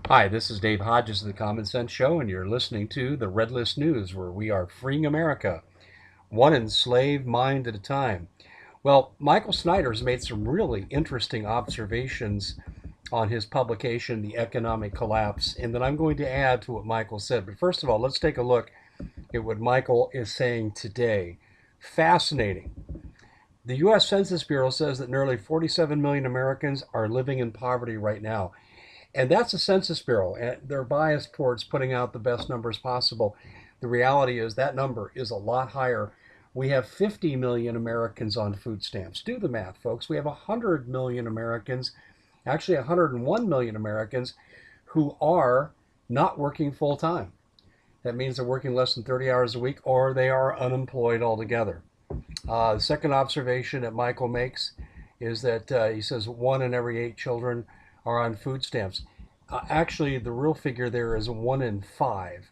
Hi, this is Dave Hodges of the Common Sense Show, and you're listening to the Red List News, where we are freeing America, one enslaved mind at a time. Well, Michael Snyder has made some really interesting observations on his publication, The Economic Collapse, and then I'm going to add to what Michael said. But first of all, let's take a look at what Michael is saying today. Fascinating. The U.S. Census Bureau says that nearly 47 million Americans are living in poverty right now. And that's the Census Bureau, and they're biased towards putting out the best numbers possible. The reality is that number is a lot higher. We have 50 million Americans on food stamps. Do the math, folks. We have 100 million Americans, actually 101 million Americans, who are not working full time. That means they're working less than 30 hours a week or they are unemployed altogether. The second observation that Michael makes is that he says 1 in every 8 children are on food stamps. Actually, the real figure there is 1 in 5,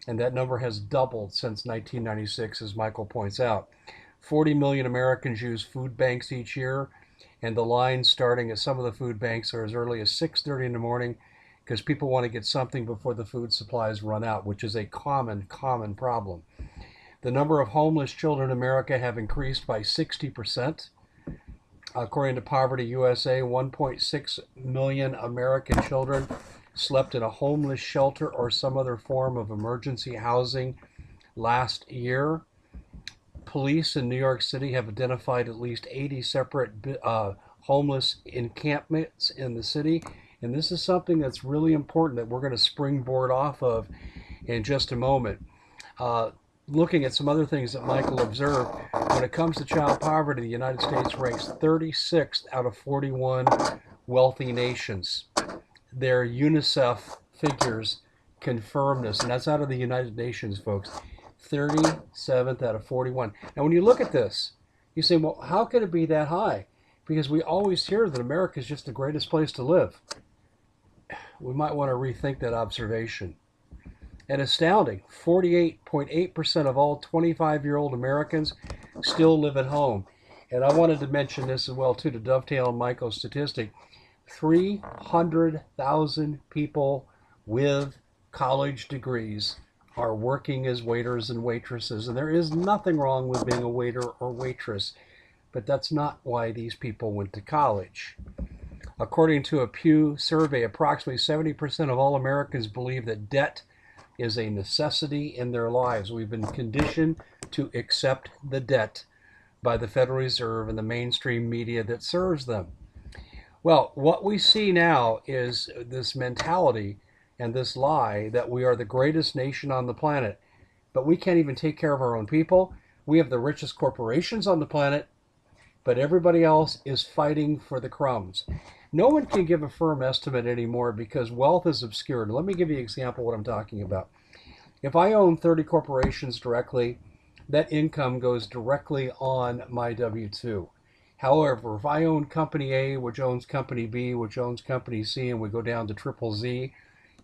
and that number has doubled since 1996, as Michael points out. 40 million Americans use food banks each year, and the lines starting at some of the food banks are as early as 6:30 in the morning because people want to get something before the food supplies run out, which is a common problem. The number of homeless children in America have increased by 60%. According to Poverty USA, 1.6 million American children slept in a homeless shelter or some other form of emergency housing last year. Police in New York City have identified at least 80 separate homeless encampments in the city. And this is something that's really important that we're going to springboard off of in just a moment. Looking at some other things that Michael observed, when it comes to child poverty, the United States ranks 36th out of 41 wealthy nations. Their UNICEF figures confirm this, and that's out of the United Nations, folks. 37th out of 41. Now, when you look at this, you say, well, how could it be that high? Because we always hear that America is just the greatest place to live. We might want to rethink that observation. An astounding 48.8% of all 25-year-old Americans still live at home. And I wanted to mention this as well, too, to dovetail on Michael's statistic. 300,000 people with college degrees are working as waiters and waitresses. And there is nothing wrong with being a waiter or waitress, but that's not why these people went to college. According to a Pew survey, approximately 70% of all Americans believe that debt is a necessity in their lives. We've been conditioned to accept the debt by the Federal Reserve and the mainstream media that serves them. Well, what we see now is this mentality and this lie that we are the greatest nation on the planet, but we can't even take care of our own people. We have the richest corporations on the planet, but everybody else is fighting for the crumbs. No one can give a firm estimate anymore because wealth is obscured. Let me give you an example of what I'm talking about. If I own 30 corporations directly, that income goes directly on my W-2. However, if I own Company A, which owns Company B, which owns Company C, and we go down to Triple Z,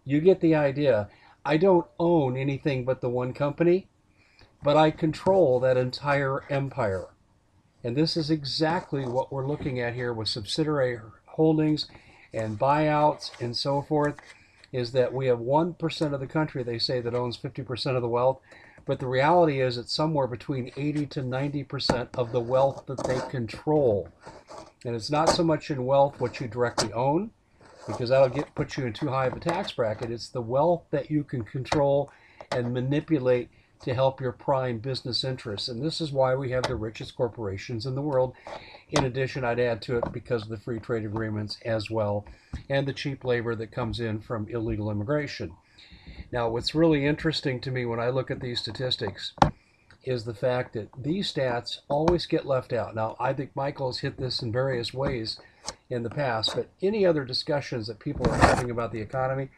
you get the idea. I don't own anything but the one company, but I control that entire empire. And this is exactly what we're looking at here with subsidiary holdings and buyouts and so forth, is that we have 1% of the country, they say, that owns 50% of the wealth. But the reality is it's somewhere between 80 to 90% of the wealth that they control. And it's not so much in wealth what you directly own, because that'll put you in too high of a tax bracket. It's the wealth that you can control and manipulate to help your prime business interests. And this is why we have the richest corporations in the world. In addition, I'd add to it because of the free trade agreements as well, and the cheap labor that comes in from illegal immigration. Now, what's really interesting to me when I look at these statistics is the fact that these stats always get left out. Now, I think Michael's hit this in various ways in the past, but any other discussions that people are having about the economy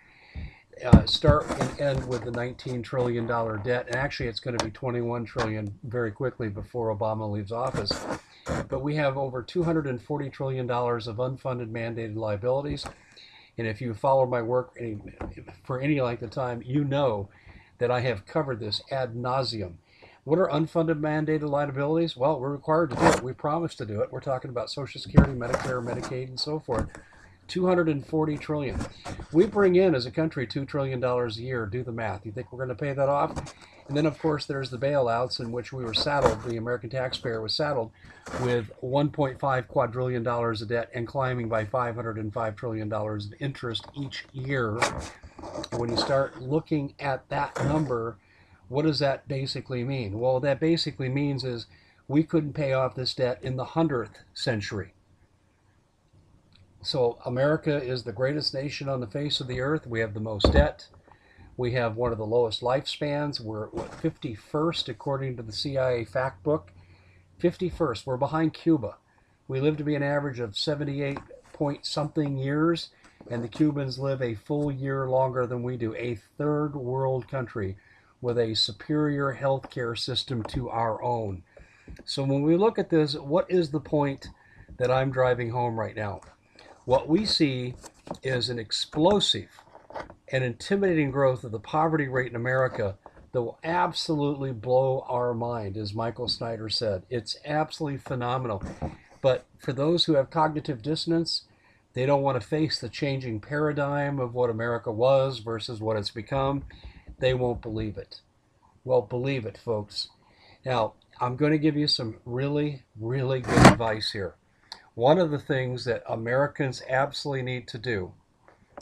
start and end with the $19 trillion debt. And actually, it's going to be $21 trillion very quickly before Obama leaves office. But we have over $240 trillion of unfunded mandated liabilities. And if you follow my work for any length of time, you know that I have covered this ad nauseum. What are unfunded mandated liabilities? Well, we're required to do it. We promised to do it. We're talking about Social Security, Medicare, Medicaid, and so forth. $240 trillion. We bring in as a country $2 trillion a year. Do the math. You think we're going to pay that off? And then, of course, there's the bailouts in which we were saddled, the American taxpayer was saddled with $1.5 quadrillion of debt and climbing by $505 trillion of interest each year. And when you start looking at that number, what does that basically mean? Well, what that basically means is we couldn't pay off this debt in the 100th century. So America is the greatest nation on the face of the earth. We have the most debt. We have one of the lowest lifespans. We're 51st according to the CIA fact book. 51st. We're behind Cuba. We live to be an average of 78 point something years, and the Cubans live a full year longer than we do. A third world country with a superior healthcare system to our own. So when we look at this, what is the point that I'm driving home right now? What we see is an explosive and intimidating growth of the poverty rate in America that will absolutely blow our mind, as Michael Snyder said. It's absolutely phenomenal. But for those who have cognitive dissonance, they don't want to face the changing paradigm of what America was versus what it's become. They won't believe it. Well, believe it, folks. Now, I'm going to give you some really, really good advice here. One of the things that Americans absolutely need to do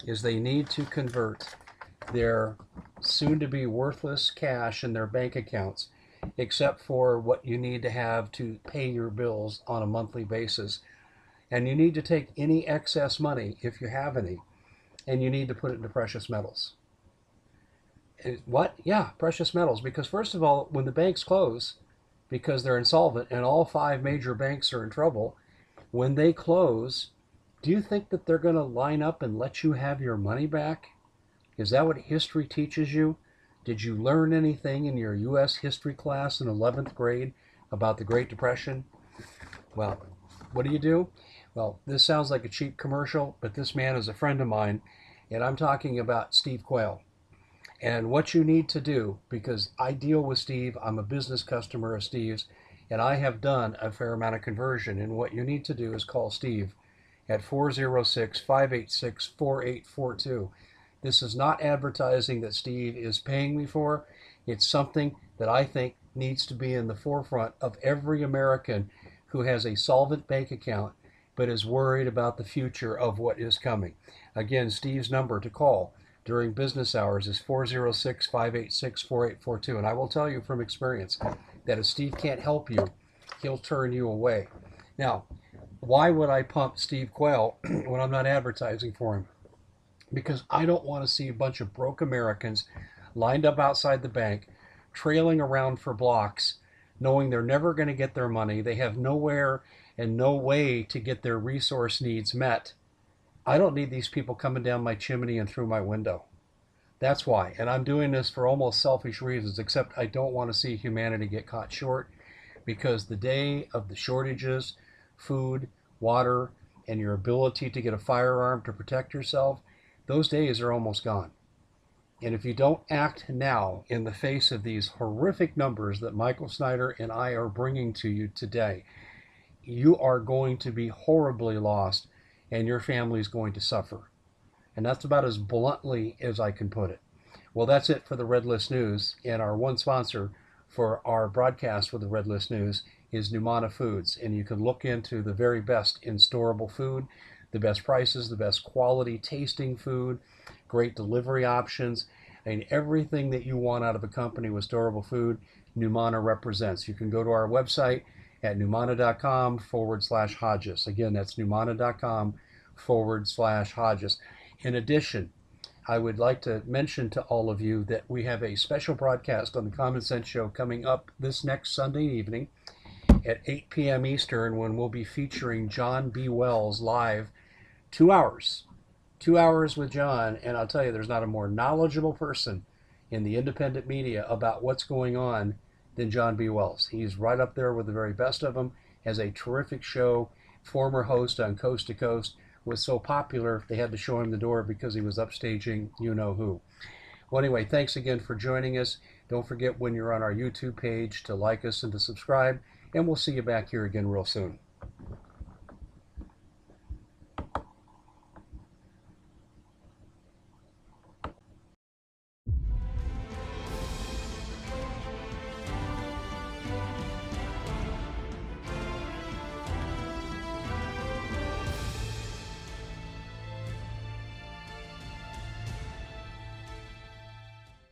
is they need to convert their soon-to-be worthless cash in their bank accounts, except for what you need to have to pay your bills on a monthly basis. And you need to take any excess money, if you have any, and you need to put it into precious metals. What? Yeah, precious metals. Because first of all, when the banks close, because they're insolvent and all 5 major banks are in trouble, when they close, do you think that they're going to line up and let you have your money back? Is that what history teaches you? Did you learn anything in your U.S. history class in 11th grade about the Great Depression? Well, what do? Well, this sounds like a cheap commercial, but this man is a friend of mine, and I'm talking about Steve Quayle. And what you need to do, because I deal with Steve, I'm a business customer of Steve's, and I have done a fair amount of conversion. And what you need to do is call Steve at 406-586-4842. This is not advertising that Steve is paying me for. It's something that I think needs to be in the forefront of every American who has a solvent bank account but is worried about the future of what is coming. Again, Steve's number to call during business hours is 406-586-4842. And I will tell you from experience that if Steve can't help you, he'll turn you away. Now, why would I pump Steve Quayle when I'm not advertising for him? Because I don't want to see a bunch of broke Americans lined up outside the bank, trailing around for blocks, knowing they're never going to get their money. They have nowhere and no way to get their resource needs met. I don't need these people coming down my chimney and through my window. That's why. And I'm doing this for almost selfish reasons, except I don't want to see humanity get caught short, because the day of the shortages, food, water, and your ability to get a firearm to protect yourself, those days are almost gone. And if you don't act now in the face of these horrific numbers that Michael Snyder and I are bringing to you today, you are going to be horribly lost and your family is going to suffer. And that's about as bluntly as I can put it. Well, that's it for the Red List News. And our one sponsor for our broadcast with the Red List News is Numana Foods. And you can look into the very best in storable food, the best prices, the best quality tasting food, great delivery options, and everything that you want out of a company with storable food, Numana represents. You can go to our website at numana.com/Hodges. Again, that's numana.com/Hodges. In addition, I would like to mention to all of you that we have a special broadcast on the Common Sense Show coming up this next Sunday evening at 8 p.m. Eastern, when we'll be featuring John B. Wells live 2 hours. 2 hours with John, and I'll tell you, there's not a more knowledgeable person in the independent media about what's going on than John B. Wells. He's right up there with the very best of them, has a terrific show, former host on Coast to Coast, was so popular they had to show him the door because he was upstaging you-know-who. Well, anyway, thanks again for joining us. Don't forget when you're on our YouTube page to like us and to subscribe, and we'll see you back here again real soon.